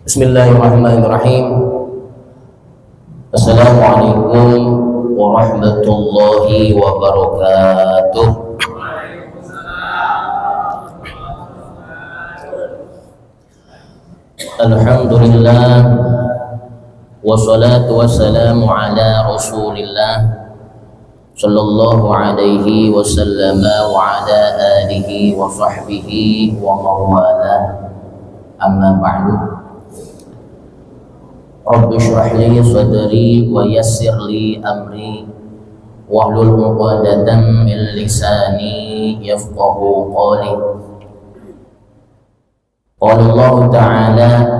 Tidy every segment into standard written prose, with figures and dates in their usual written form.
Bismillahirrahmanirrahim. Assalamualaikum warahmatullahi wabarakatuh. Alhamdulillah, wassalatu wassalamu ala rasulillah sallallahu alaihi wasallam wa ala alihi wa sahbihi wa mawala, amma ba'du. Rabbi shrah li sadri wa yassir li amri wahlul 'uqdatam min lisani yafqahu qawli. Qala Allah Ta'ala,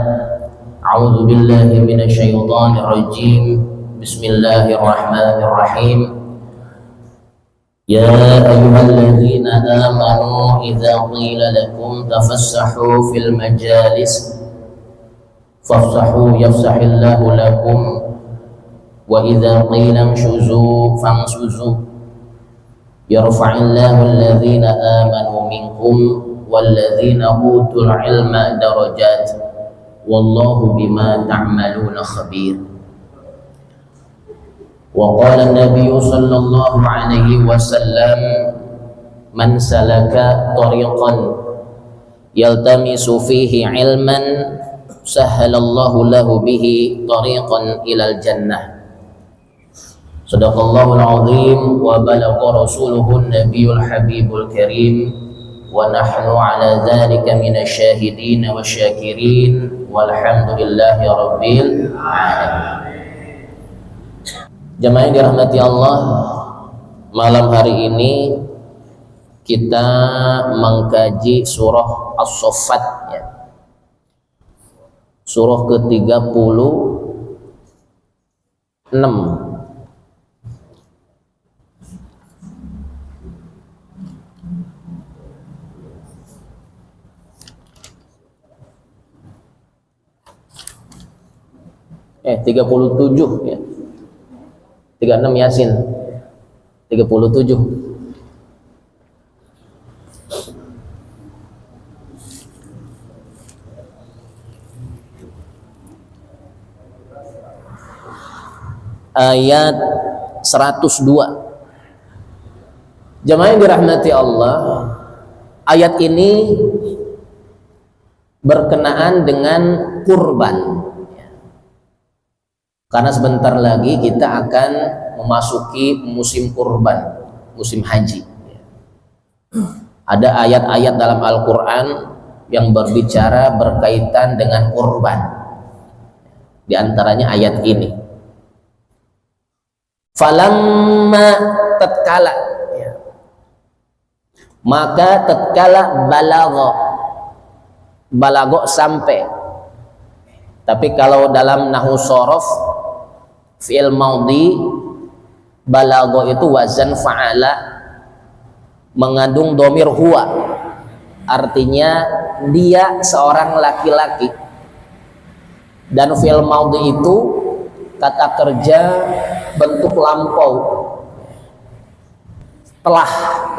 a'udzu billahi minasy syaithanir rajim. Bismillahirrahmanirrahim. Ya ayyuhalladzina amanu idza qila lakum tafassahu fil majalis fafsahu yafsahillahu lakum wa idza qila amshuzu famshuzu yarfa'illahu alladzina amanu minkum walladzina utul ilma darajat wallahu bima ta'maluna khabir. Wa qala an-nabiy sallallahu alaihi wasallam, man salaka tariqan yaltamisu fihi ilman sahhalallahu lahu bihi tariqan ilal jannah. Shadaqallahul azim wa balagha rasuluhun nabiyul habibul karim wa nahnu ala dzalika minasy syahidin wasyakirin walhamdulillahi rabbil alamin. Jamaah yang dirahmati Allah, malam hari ini kita mengkaji surah As-Saffat ya. Surah ke-36. Eh 37 ya. 36 Yasin. 37. Ayat 102. Jamaah yang dirahmati Allah, ayat ini berkenaan dengan kurban. Karena sebentar lagi kita akan memasuki musim kurban, musim haji. Ada ayat-ayat dalam Al-Quran yang berbicara berkaitan dengan kurban. Di antaranya ayat ini. Falamma tatkala, maka tatkala balago sampai. Tapi kalau dalam nahwu shorof fi'il maudhi balago itu wazan fa'ala mengandung domir huwa, artinya dia seorang laki-laki, dan fi'il maudhi itu kata kerja bentuk lampau, telah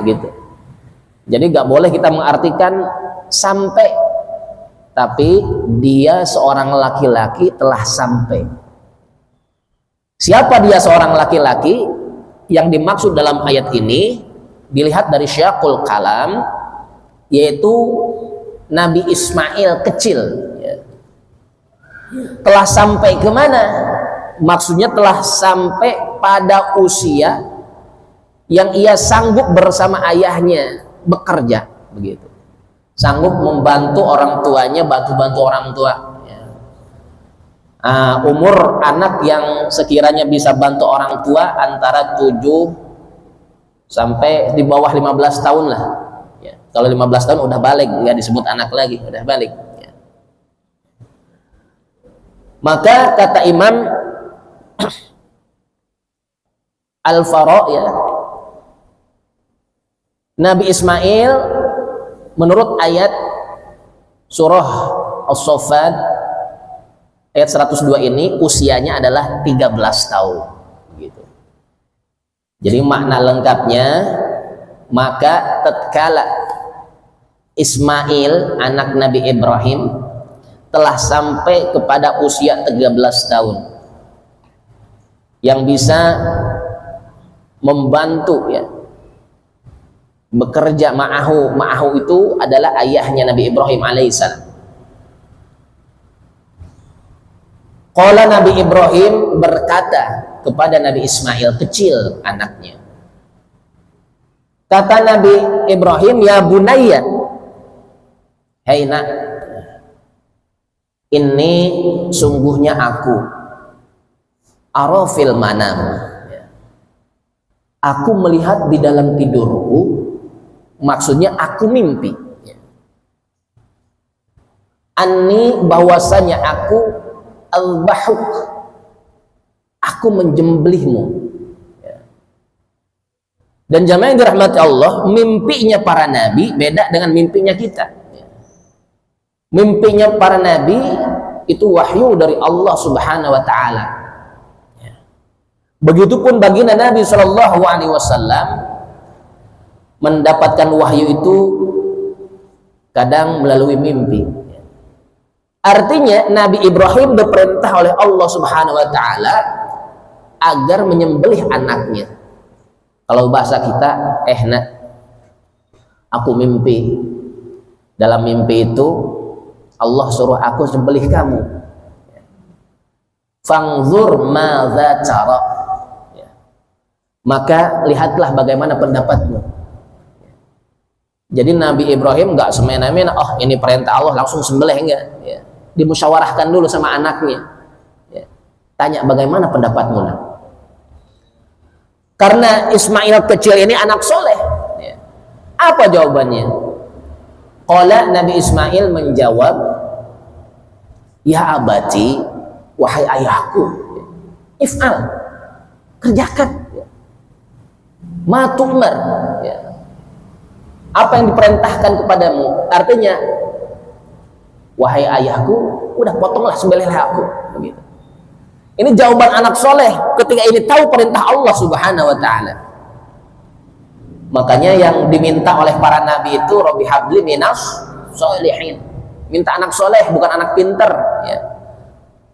begitu. Jadi nggak boleh kita mengartikan sampai, tapi dia seorang laki-laki telah sampai. Siapa dia seorang laki-laki? Yang dimaksud dalam ayat ini dilihat dari syaqul kalam, yaitu Nabi Ismail kecil ya. Telah sampai kemana? Maksudnya telah sampai pada usia yang ia sanggup bersama ayahnya bekerja begitu, sanggup membantu orang tuanya, bantu-bantu orang tua ya. Umur anak yang sekiranya bisa bantu orang tua antara 7 sampai di bawah 15 tahun lah ya. Kalau 15 tahun udah balik, nggak disebut anak lagi, udah balik ya. Maka kata Imam Al-Fara ya, Nabi Ismail menurut ayat surah As-Saffat ayat 102 ini usianya adalah 13 tahun gitu. Jadi makna lengkapnya, maka tatkala Ismail anak Nabi Ibrahim telah sampai kepada usia 13 tahun yang bisa membantu ya, bekerja ma'ahu itu adalah ayahnya Nabi Ibrahim alaihissalam. Qala Nabi Ibrahim berkata kepada Nabi Ismail, kecil anaknya. Kata Nabi Ibrahim, ya bunayya, hai nak, ini sungguhnya aku arafil manam, aku melihat di dalam tidurku, maksudnya aku mimpi, anni bahwasanya aku al-bahuk, aku menjembelihmu. Dan jamaah yang dirahmati Allah, mimpinya para nabi beda dengan mimpinya kita. Mimpinya para nabi itu wahyu dari Allah Subhanahu wa taala. Begitupun baginda Nabi Shallallahu alaihi wasallam mendapatkan wahyu itu kadang melalui mimpi. Artinya Nabi Ibrahim diperintah oleh Allah Subhanahu wa taala agar menyembelih anaknya. Kalau bahasa kita, nak, aku mimpi. Dalam mimpi itu Allah suruh aku sembelih kamu. Fangzur madza cara. Maka lihatlah bagaimana pendapatmu. Jadi Nabi Ibrahim nggak semena-mena, oh ini perintah Allah langsung sembelih, enggak. Ya. Dimusyawarahkan dulu sama anaknya. Ya. Tanya bagaimana pendapatmu, nak? Karena Ismail kecil ini anak soleh. Ya. Apa jawabannya? Qala Nabi Ismail menjawab, ya abati, wahai ayahku, if'al, kerjakan. Ma tu'mar. Ya. Apa yang diperintahkan kepadamu? Artinya, wahai ayahku, udah potonglah, sembelihlah aku. Begitu. Ini jawaban anak soleh ketika ini tahu perintah Allah Subhanahu wa ta'ala. Makanya yang diminta oleh para nabi itu, Rabbi habli minas sholihin. Minta anak soleh, bukan anak pinter. Ya.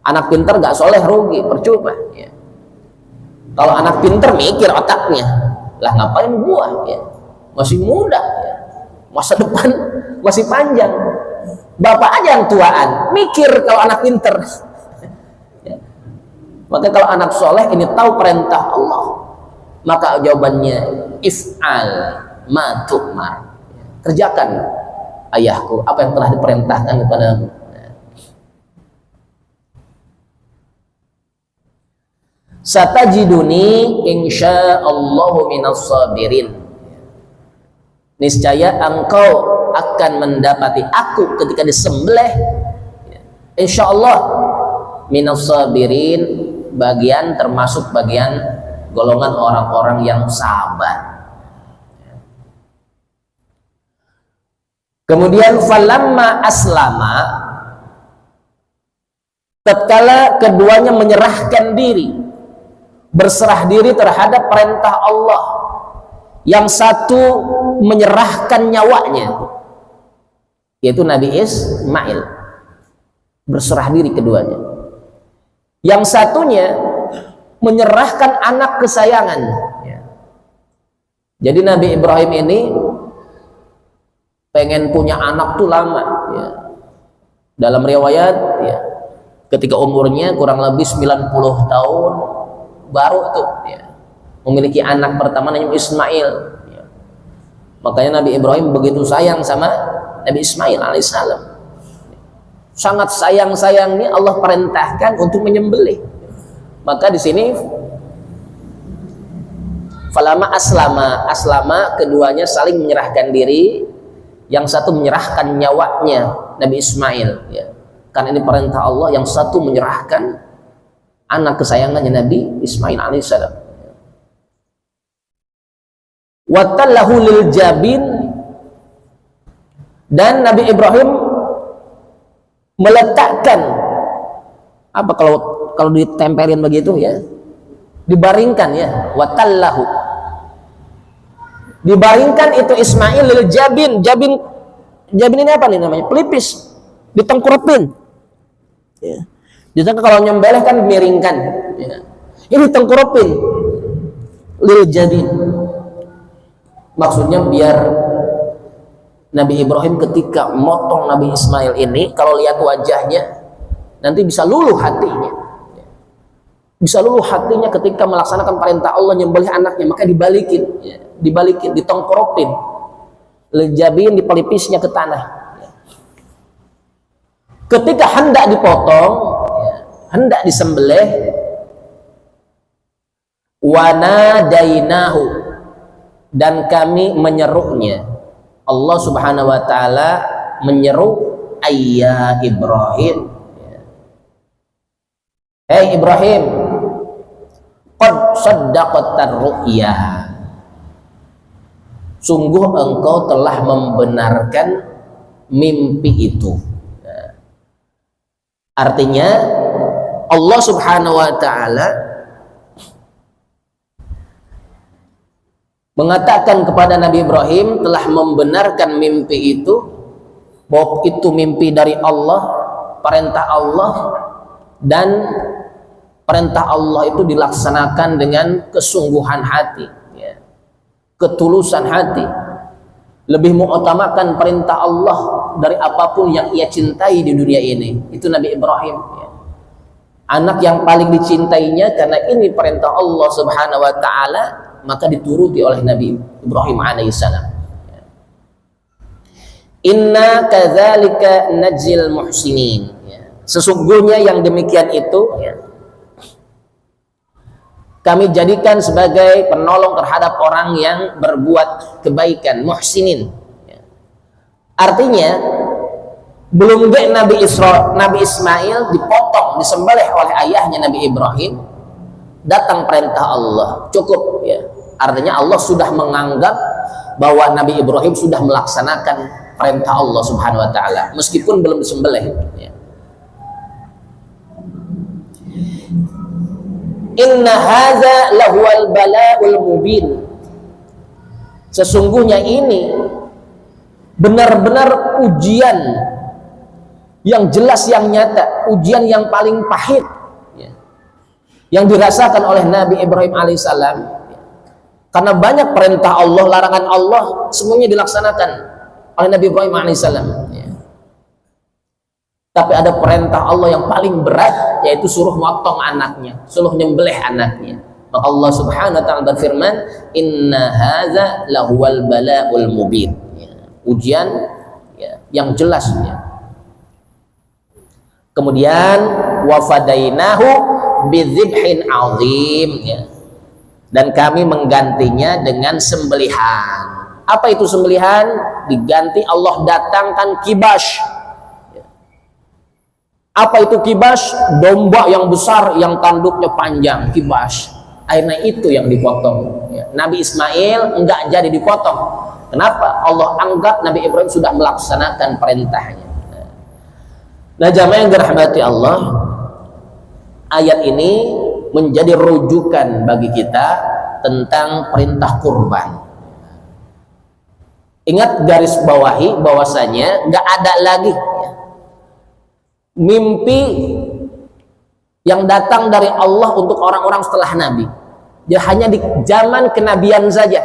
Anak pinter gak soleh, rugi, percuma. Ya. Kalau anak pinter mikir otaknya, lah ngapain gua? Ya. Masih muda, ya. Masa depan masih panjang. Bapak aja yang tuaan, mikir kalau anak pinter. Maka kalau anak soleh ini tahu perintah Allah, maka jawabannya if'al ma tu'mar, kerjakan ayahku apa yang telah diperintahkan kepadamu. Satajiduni insyaallahu minas sabirin, niscaya engkau akan mendapati aku ketika disembelih insyaallah minas sabirin, bagian termasuk bagian golongan orang-orang yang sabar. Kemudian falamma aslama, tatkala keduanya menyerahkan diri, berserah diri terhadap perintah Allah, yang satu menyerahkan nyawanya yaitu Nabi Ismail, berserah diri keduanya. Yang satunya menyerahkan anak kesayangan. Ya. Jadi Nabi Ibrahim ini pengen punya anak tuh lama. Ya. Dalam riwayat, ya, ketika umurnya kurang lebih 90 tahun baru tuh ya, memiliki anak pertama namanya Ismail. Ya. Makanya Nabi Ibrahim begitu sayang sama Nabi Ismail alaihissalam. Sangat sayang-sayangnya Allah perintahkan untuk menyembelih. Maka di sini falama aslama keduanya saling menyerahkan diri, yang satu menyerahkan nyawanya Nabi Ismail ya. Karena ini perintah Allah, yang satu menyerahkan anak kesayangannya Nabi Ismail alaihissalam. Watallahu lil jabin, dan Nabi Ibrahim meletakkan apa, kalau ditempelin begitu ya, dibaringkan ya, watallahu, dibaringkan itu Ismail lil jabin. Jabin ini apa nih namanya? Pelipis, ditengkurapin Ya. Biasanya kalau nyembelih kan miringkan, ya. Ini tengkurupin lil jabin. Maksudnya biar Nabi Ibrahim ketika motong Nabi Ismail ini, kalau lihat wajahnya nanti bisa luluh hatinya. Bisa luluh hatinya ketika melaksanakan perintah Allah nyembelih anaknya, maka dibalikin, ya. Dibalikin, ditengkurupin lil jabin, dipelipisnya ke tanah. Ya. Ketika hendak dipotong, ya, hendak disembelih, wanadainahu, dan kami menyerunya. Allah Subhanahu wa taala menyeru, ayya Ibrahim. Hei Ibrahim, qad saddaqatar ru'ya. Sungguh engkau telah membenarkan mimpi itu. Artinya Allah Subhanahu wa taala mengatakan kepada Nabi Ibrahim telah membenarkan mimpi itu, bahwa itu mimpi dari Allah, perintah Allah, dan perintah Allah itu dilaksanakan dengan kesungguhan hati, ya. Ketulusan hati, lebih mengutamakan perintah Allah dari apapun yang ia cintai di dunia ini. Itu Nabi Ibrahim, ya. Anak yang paling dicintainya karena ini perintah Allah Subhanahu wa taala, maka dituruti oleh Nabi Ibrahim alaihissalam. Inna kadzalika najzil muhsinin. Sesungguhnya yang demikian itu, ya, kami jadikan sebagai penolong terhadap orang yang berbuat kebaikan, muhsinin. Artinya belum Nabi Ismail dipotong, disembelih oleh ayahnya Nabi Ibrahim, datang perintah Allah, cukup, ya. Artinya Allah sudah menganggap bahwa Nabi Ibrahim sudah melaksanakan perintah Allah Subhanahu wa taala meskipun belum disembelih, ya. Inna hadza lahuwal bala'ul mubin. Sesungguhnya ini benar-benar ujian yang jelas, yang nyata, ujian yang paling pahit, ya, yang dirasakan oleh Nabi Ibrahim alaihissalam, ya. Karena banyak perintah Allah, larangan Allah, semuanya dilaksanakan oleh Nabi Ibrahim alaihissalam, ya. Tapi ada perintah Allah yang paling berat, yaitu suruh motong anaknya, suruh nyembelih anaknya. Maka Allah Subhanahu wa taala berfirman, inna hadza lahuwal bala'ul mubin, ya. Ujian, ya, yang jelas, ya. Kemudian wafadainahu bidzibhin azim, ya. Dan kami menggantinya dengan sembelihan. Apa itu sembelihan? Diganti, Allah datangkan kibas. Apa itu kibas? Domba yang besar yang tanduknya panjang, kibas. Akhirnya itu yang dipotong, ya. Nabi Ismail enggak jadi dipotong. Kenapa? Allah anggap Nabi Ibrahim sudah melaksanakan perintahnya. Nah, jamaah yang dirahmati Allah, ayat ini menjadi rujukan bagi kita tentang perintah kurban. Ingat, garis bawahi bahwasanya nggak ada lagi, ya, mimpi yang datang dari Allah untuk orang-orang setelah Nabi. Dia hanya di zaman kenabian saja.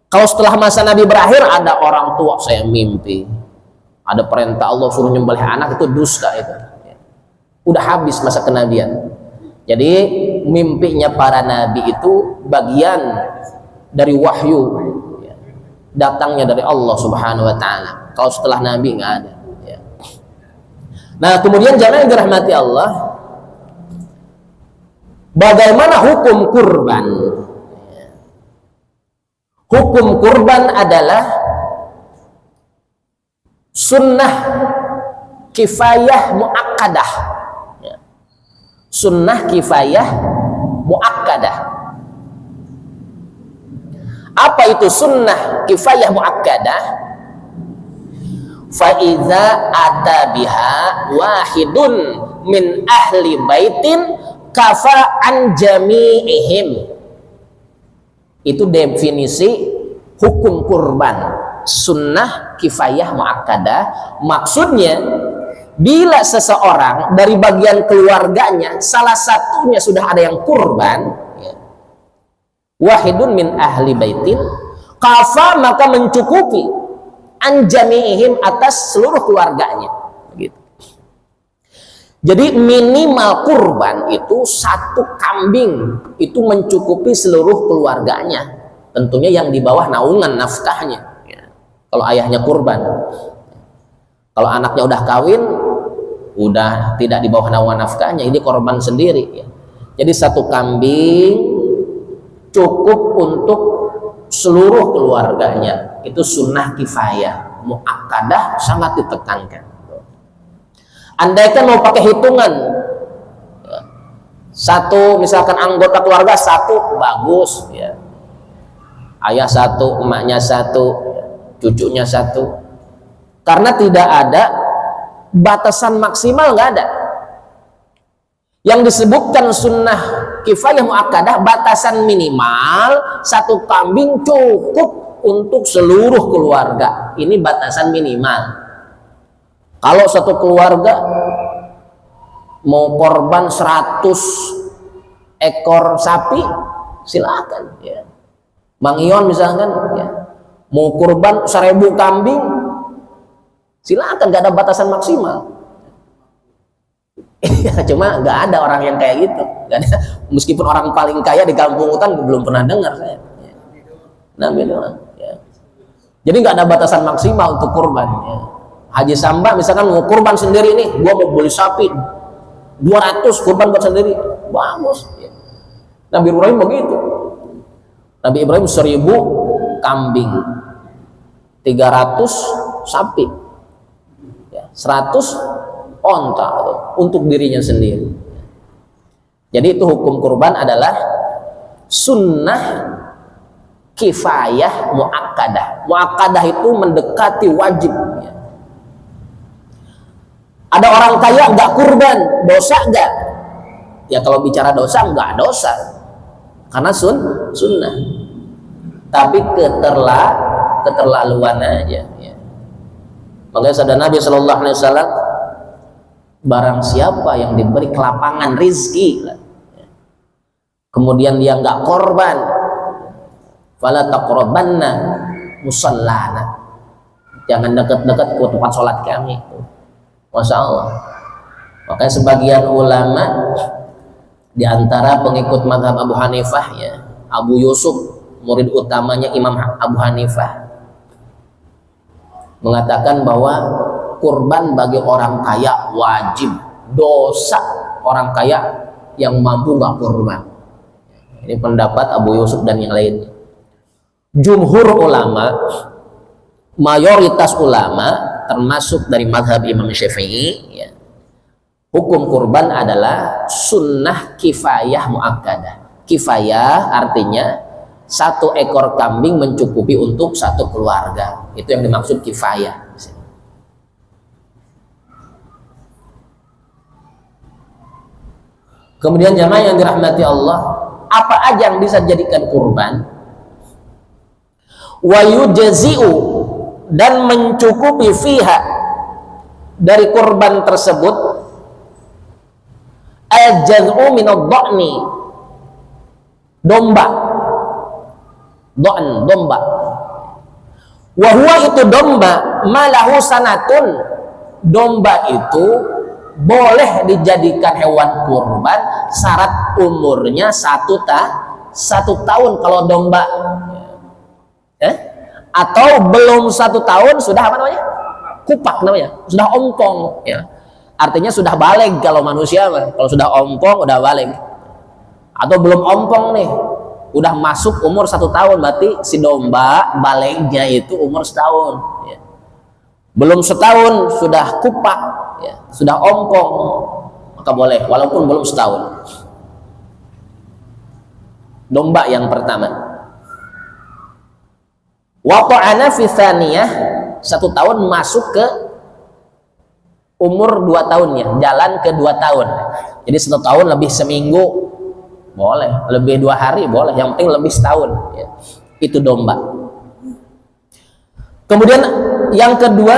Kalau setelah masa Nabi berakhir, ada orang tua saya mimpi ada perintah Allah suruh nyembelih anak, itu dusta itu. Udah habis masa kenabian. Jadi mimpinya para nabi itu bagian dari wahyu, ya, datangnya dari Allah Subhanahu wa taala. Kalau setelah nabi nggak ada, ya. Nah, kemudian jamaah yang dirahmati Allah, bagaimana hukum kurban? Hukum kurban adalah sunnah kifayah muakkadah, ya. Sunnah kifayah muakkadah. Apa itu sunnah kifayah muakkadah? Fa iza ata biha wahidun min ahli baitin kafa an jami'ihim. Itu definisi hukum kurban, sunnah kifayah muakkadah. Maksudnya bila seseorang dari bagian keluarganya salah satunya sudah ada yang kurban, ya, wahidun min ahli baitin, kafa, maka mencukupi anjamiihim, atas seluruh keluarganya, begitu. Jadi minimal kurban itu satu kambing itu mencukupi seluruh keluarganya, tentunya yang di bawah naungan nafkahnya, ya. Kalau ayahnya kurban, kalau anaknya udah kawin, udah tidak di bawah naungan nafkahnya, ini korban sendiri, ya. Jadi satu kambing cukup untuk seluruh keluarganya. Itu sunnah kifayah, muakkadah, sangat ditekankan. Andaikan mau pakai hitungan, ya, satu misalkan anggota keluarga satu, bagus, ya. Ayah satu, emaknya satu, cucunya satu. Karena tidak ada batasan maksimal, nggak ada. Yang disebutkan sunnah kifayah muakkadah, batasan minimal satu kambing cukup untuk seluruh keluarga. Ini batasan minimal. Kalau satu keluarga mau korban 100 ekor sapi, silakan, ya. Mang Ion misalkan, ya, mau kurban 1000 kambing, silakan, gak ada batasan maksimal. Cuma nggak ada orang yang kayak gitu, gak ada. Meskipun orang paling kaya di kampung hutan belum pernah dengar saya. Nabi doang, ya. Jadi nggak ada batasan maksimal untuk kurban, ya. Haji Samba misalkan mau kurban sendiri nih, gua mau beli sapi 200 kurban buat sendiri, bagus, ya. Nabi Ibrahim begitu. Nabi Ibrahim 1000 kambing, 300 sapi, ya, 100 onta untuk dirinya sendiri. Jadi itu hukum kurban adalah sunnah kifayah muakkadah. Muakkadah itu mendekati wajib, ya. Ada orang kaya nggak kurban, dosa nggak? Ya kalau bicara dosa, nggak dosa, karena sunnah. Tapi keterlaluan aja, ya. Makanya sabda Nabi Shallallahu Alaihi Wasallam, barang siapa yang diberi kelapangan rizki, kemudian dia nggak korban, fala taqrabanna musallana, jangan dekat-dekat ke tempat sholat kami. Masya Allah. Makanya sebagian ulama di antara pengikut mazhab Abu Hanifah, ya, Abu Yusuf, murid utamanya Imam Abu Hanifah, mengatakan bahwa kurban bagi orang kaya wajib, dosa orang kaya yang mampu nggak kurban. Ini pendapat Abu Yusuf dan yang lainnya. Jumhur ulama, mayoritas ulama termasuk dari mazhab Imam Syafi'i, ya, hukum kurban adalah sunnah kifayah muakkadah. Kifayah artinya satu ekor kambing mencukupi untuk satu keluarga. Itu yang dimaksud kifayah. Kemudian jamaah yang dirahmati Allah, apa aja yang bisa dijadikan kurban? Wa yujzi'u, dan mencukupi fiha, dari kurban tersebut, al-jaz'u minad dha'ni, domba, domba. Wa huwa, itu domba, malahu sanatun, domba itu boleh dijadikan hewan kurban syarat umurnya satu tahun. Kalau domba, atau belum 1 tahun sudah apa namanya? Kupak namanya, sudah ompong, ya. Artinya sudah baleg kalau manusia, kalau sudah ompong udah baleg. Atau belum ompong nih, udah masuk umur 1 tahun, berarti si domba balegnya itu umur 1 tahun, ya. Belum 1 tahun sudah kupak, ya, sudah ompong, maka boleh walaupun belum 1 tahun. Domba yang pertama. Wa ta'ana fi tsaniyah, 1 tahun masuk ke umur 2 tahunnya, jalan ke 2 tahun. Jadi 1 tahun lebih seminggu boleh, lebih 2 hari boleh, yang penting lebih 1 tahun, ya. Itu domba. Kemudian yang kedua,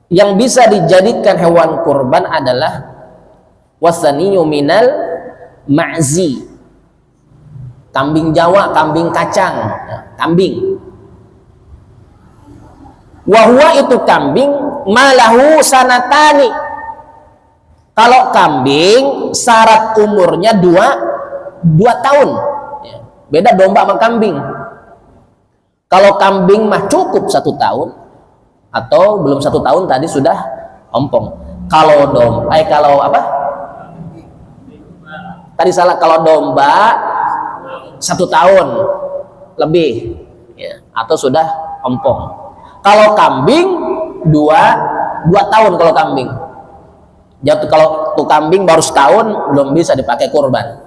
yang bisa dijadikan hewan kurban adalah wasaniyu minal ma'zi, kambing Jawa, kambing kacang, kambing. Wahwa itu kambing malahu sanatani. Kalau kambing syarat umurnya 2 tahun. Beda domba sama kambing. Kalau kambing mah cukup 1 tahun, atau belum 1 tahun tadi sudah ompong. Kalau kalau apa? Tadi salah, kalau domba 1 tahun lebih, ya, atau sudah ompong. Kalau kambing 2 tahun kalau kambing. Jadi kalau tuh kambing baru setahun belum bisa dipakai kurban.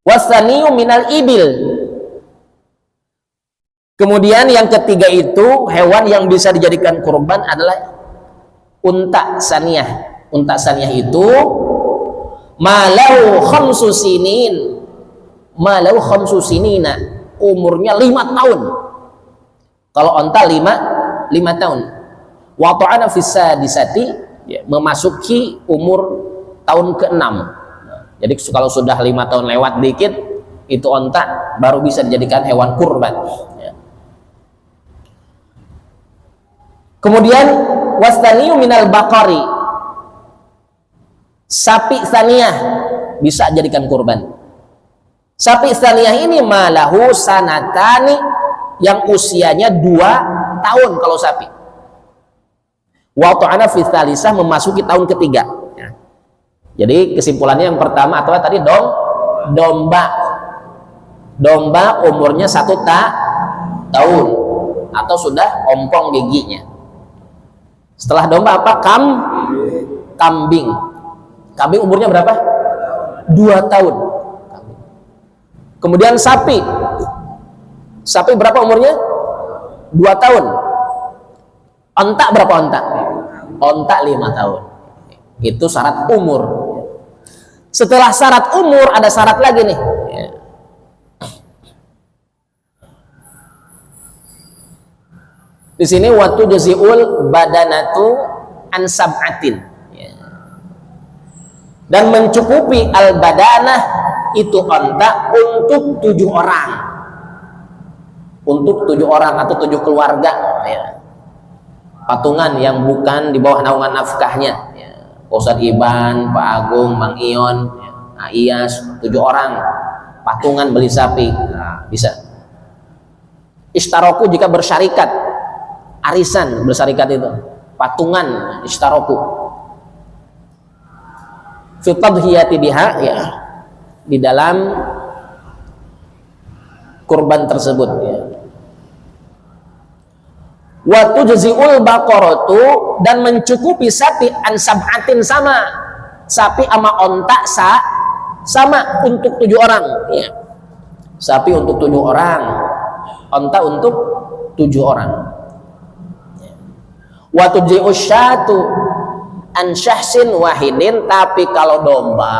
Wasaniyu minal ibil. Kemudian yang ketiga itu hewan yang bisa dijadikan kurban adalah unta saniyah. Unta saniyah itu malau khamsu sinin, malau khamsu sinina, umurnya 5 tahun. Kalau unta 5 tahun. Wa ta'ana fis sadisati, ya, memasuki umur tahun ke-6. Jadi kalau sudah 5 tahun lewat dikit, itu unta baru bisa dijadikan hewan kurban. Ya. Kemudian wastaniyu minal baqari, sapi saniyah bisa jadikan kurban. Sapi saniyah ini malahu sanatani, yang usianya 2 tahun kalau sapi. Wa ta'ana fi tsalisah, memasuki tahun ketiga. Ya. Jadi kesimpulannya yang pertama atau tadi domba. Domba umurnya 1 tahun atau sudah ompong giginya. Setelah domba apa? Kambing. Kambing umurnya berapa? 2 tahun. Kemudian sapi. Sapi berapa umurnya? 2 tahun. Onta berapa onta? Onta 5 tahun. Itu syarat umur. Setelah syarat umur ada syarat lagi nih. Di sini waktu jaziul badanatu an sab'atin, dan mencukupi al badanah itu onta untuk 7 orang, untuk 7 orang atau 7 keluarga, ya. Patungan yang bukan di bawah naungan nafkahnya, ya. Ustadz Iban, Pak Agung, Bang Ion, ya. Iyas, 7 orang patungan beli sapi, nah, bisa. Istaroku jika bersyarikat, arisan bersarikat itu, patungan istaroku. Fitadhiyati biha, ya, di dalam kurban tersebut, ya. Wa tujzi'ul baqaratu, dan mencukupi sapi an sab'atin, sama sapi sama onta sama untuk 7 orang, ya. Sapi untuk 7 orang, onta untuk 7 orang. Wa tujzi'u syatu an syahsin wahidin, tapi kalau domba,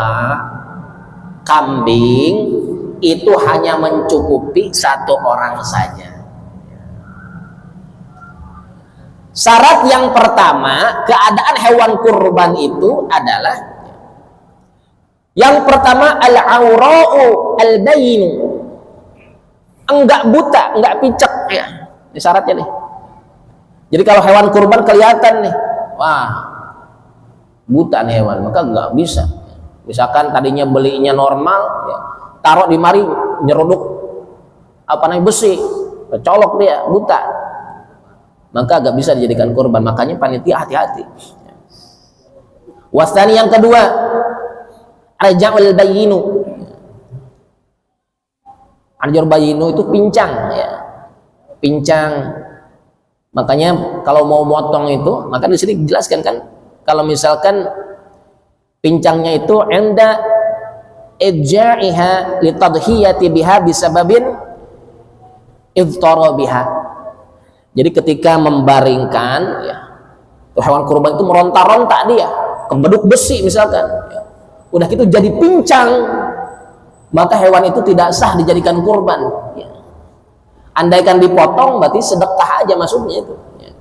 kambing itu hanya mencukupi 1 orang saja. Syarat yang pertama, keadaan hewan kurban itu adalah yang pertama al-aura'u al-bayinu, enggak buta, enggak picek, ya. Ini syaratnya nih. Jadi kalau hewan kurban kelihatan nih, wah, buta nih hewan, maka enggak bisa. Misalkan tadinya belinya normal, ya, taruh di mari nyeruduk apa namanya besi, kecolok dia, buta, maka agak bisa dijadikan kurban. Makanya panitia hati-hati. Wasani yang kedua, arja'ul bayinu. Arja'ul bayinu itu pincang, ya. Pincang. Makanya kalau mau motong itu, maka di sini dijelaskan kan, kalau misalkan pincangnya itu enda ijja'iha litadhiyati biha bisababin idhtara biha. Jadi ketika membaringkan, ya, hewan kurban itu meronta-ronta dia, kebeduk besi misalkan, ya, udah gitu jadi pincang, maka hewan itu tidak sah dijadikan kurban, ya. Andaikan dipotong berarti sedekah aja maksudnya itu. Ya.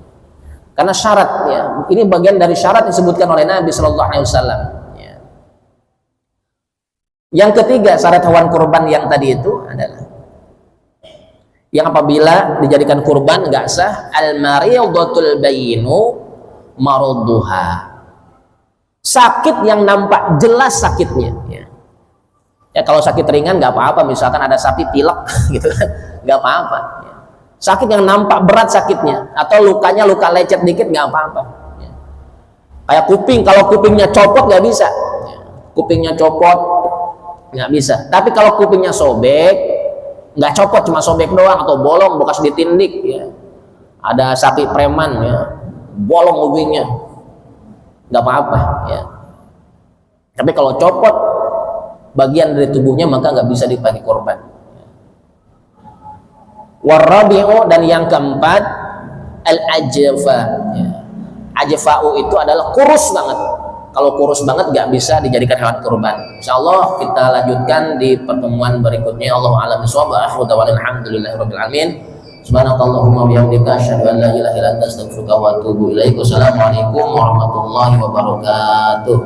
Karena syarat ya, ini bagian dari syarat disebutkan oleh Nabi Shallallahu Alaihi Wasallam. Ya. Yang ketiga syarat hewan kurban yang tadi itu adalah yang apabila dijadikan kurban nggak sah, al-maridatul bayinu marudduha, sakit yang nampak jelas sakitnya. Ya, ya kalau sakit ringan nggak apa-apa, misalkan ada sapi pilek gitu kan, nggak apa-apa. Ya. Sakit yang nampak berat sakitnya, atau lukanya luka lecet dikit nggak apa-apa. Ya. Kayak kuping, kalau kupingnya copot nggak bisa. Ya. Kupingnya copot nggak bisa. Tapi kalau kupingnya sobek, nggak copot, cuma sobek doang atau bolong bekas ditindik. Ya. Ada sapi preman, ya, bolong kupingnya, nggak apa-apa. Ya. Tapi kalau copot bagian dari tubuhnya maka nggak bisa dipakai korban. Warabi'u, dan yang keempat al-ajfa. Ya. Ajfa'u itu adalah kurus banget. Kalau kurus banget nggak bisa dijadikan hewan kurban. Insyaallah kita lanjutkan di pertemuan berikutnya. Allahu a'lam bishawab. Alhamdulillahirabbil alamin. Subhanakallahumma wa bihamdika asyhadu an la ilaha illa anta astaghfiruka wa atubu ilaik. Wassalamualaikum warahmatullahi wabarakatuh.